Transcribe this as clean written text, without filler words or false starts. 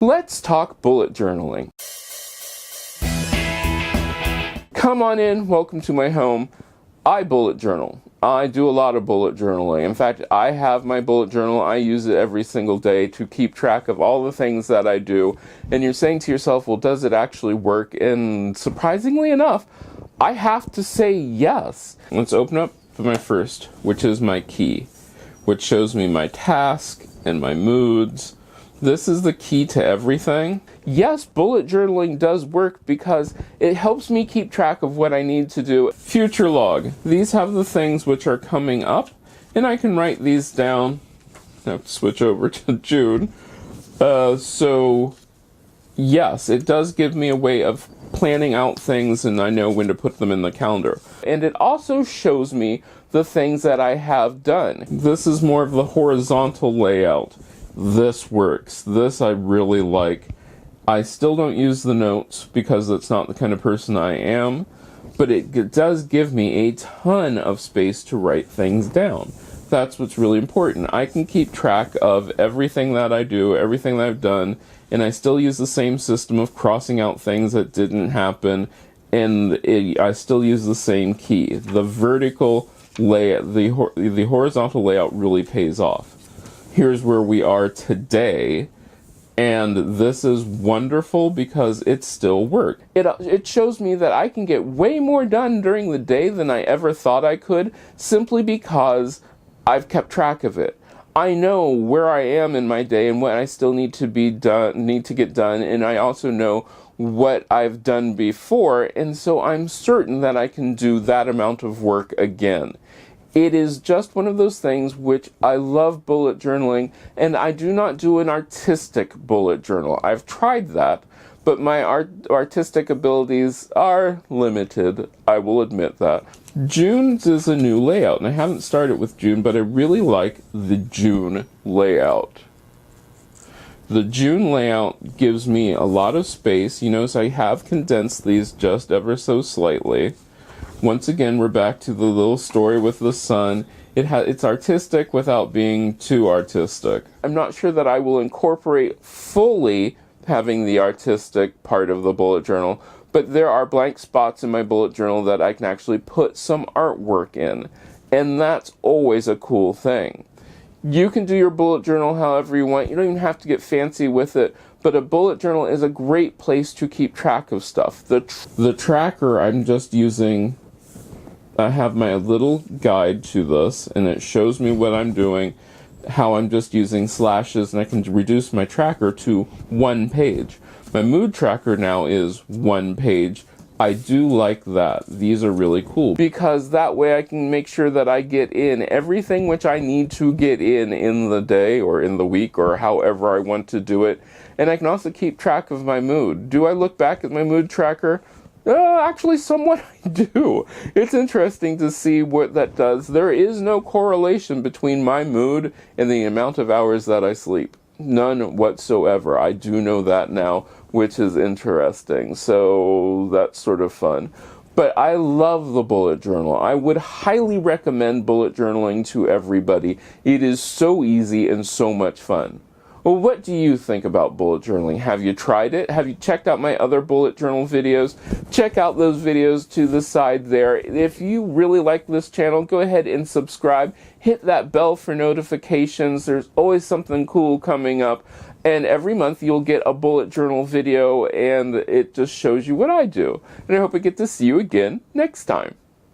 Let's talk bullet journaling. Come on in, welcome to my home. I bullet journal. I do a lot of bullet journaling. In fact, I have my bullet journal. I use it every single day to keep track of all the things that I do. And you're saying to yourself, well, does it actually work? And surprisingly enough, I have to say yes. Let's open up my first, which is my key, which shows me my task and my moods. This is the key to everything. Yes, bullet journaling does work because it helps me keep track of what I need to do. Future log. These have the things which are coming up, and I can write these down. I have to switch over to June. So, yes, it does give me a way of planning out things, and I know when to put them in the calendar. And it also shows me the things that I have done. This is more of the horizontal layout. This works. This I really like. I still don't use the notes because it's not the kind of person I am, but it does give me a ton of space to write things down. That's what's really important. I can keep track of everything that I do, everything that I've done, and I still use the same system of crossing out things that didn't happen, and I still use the same key. The vertical layout, the horizontal layout really pays off. Here's where we are today, and this is wonderful because it still works. It shows me that I can get way more done during the day than I ever thought I could, simply because I've kept track of it. I know where I am in my day and what I still need to get done, and I also know what I've done before, and so I'm certain that I can do that amount of work again. It is just one of those things which I love bullet journaling, and I do not do an artistic bullet journal. I've tried that, but my artistic abilities are limited. I will admit that. June's is a new layout, and I haven't started with June, but I really like the June layout. The June layout gives me a lot of space. You notice I have condensed these just ever so slightly. Once again, we're back to the little story with the sun. It's artistic without being too artistic. I'm not sure that I will incorporate fully having the artistic part of the bullet journal, but there are blank spots in my bullet journal that I can actually put some artwork in, and that's always a cool thing. You can do your bullet journal however you want. You don't even have to get fancy with it, but a bullet journal is a great place to keep track of stuff. The tracker I'm just using, I have my little guide to this, and it shows me what I'm doing, how I'm just using slashes, and I can reduce my tracker to 1 page. My mood tracker now is 1 page. I do like that. These are really cool because that way I can make sure that I get in everything which I need to get in the day or in the week or however I want to do it. And I can also keep track of my mood. Do I look back at my mood tracker? Actually, somewhat I do. It's interesting to see what that does. There is no correlation between my mood and the amount of hours that I sleep. None whatsoever. I do know that now, which is interesting. So that's sort of fun. But I love the bullet journal. I would highly recommend bullet journaling to everybody. It is so easy and so much fun. Well, what do you think about bullet journaling? Have you tried it? Have you checked out my other bullet journal videos? Check out those videos to the side there. If you really like this channel, go ahead and subscribe. Hit that bell for notifications. There's always something cool coming up. And every month you'll get a bullet journal video, and it just shows you what I do. And I hope I get to see you again next time.